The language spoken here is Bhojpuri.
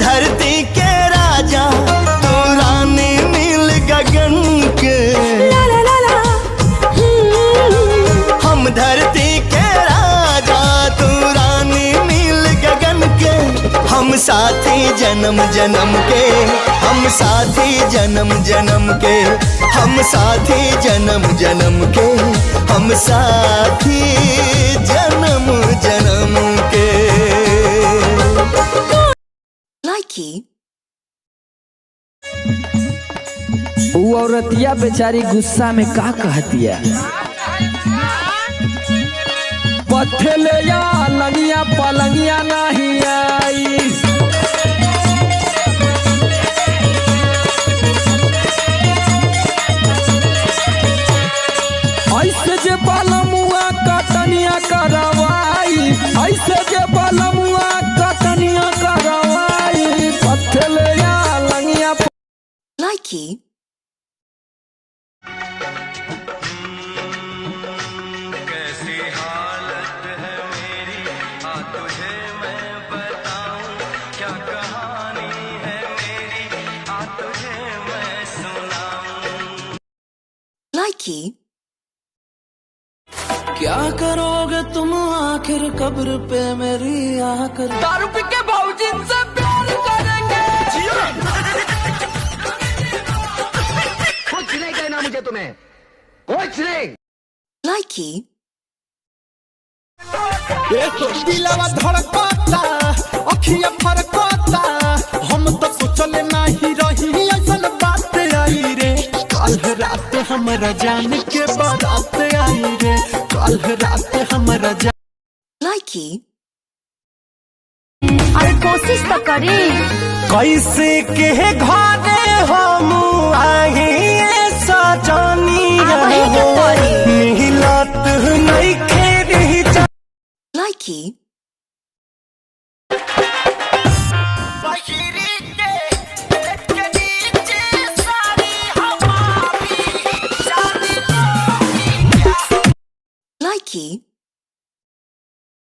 धरती के राजा तू रानी नील गगन के। ला ला ला ला। हम धरती के राजा तू रानी नील गगन के। हम साथी जन्म जन्म के, हम साथी जन्म जन्म के, हम साथी जन्म जन्म के, हम साथी जन्म जन्म के। Likey। वो औरतिया बेचारी गुस्सा में का कहतिया, पथले या लगिया पलंगिया नहीं आई। ऐसे जे बलमुआ कटनिया करवाई, ऐसे जे बलमुआ कटनिया करवाई, पथले या लगिया। Likey। कैसी हालत है मेरी, आ तुझे मैं बताऊं, क्या कहानी है मेरी, आ तुझे मैं सुनाऊं। Likey। क्या करोगे तुम आखिर कब्र पे मेरी आकर। दारू पी के भाऊजी से प्यार करेंगे। कुछ नहीं कहना मुझे तुम्हें, कुछ नहीं। Likey। दिलवा धड़कता अखिया फरकता, हम तो सोचले नहीं रही ऐसन बात आई रे। कल रात हमरा जान के बारात आई रे, कल रात हमरा जान। Likey। अरे कोशिश तो करी। कैसे के घरे हम आई सजनी मिलत नहीं खेरी। Likey। Likey।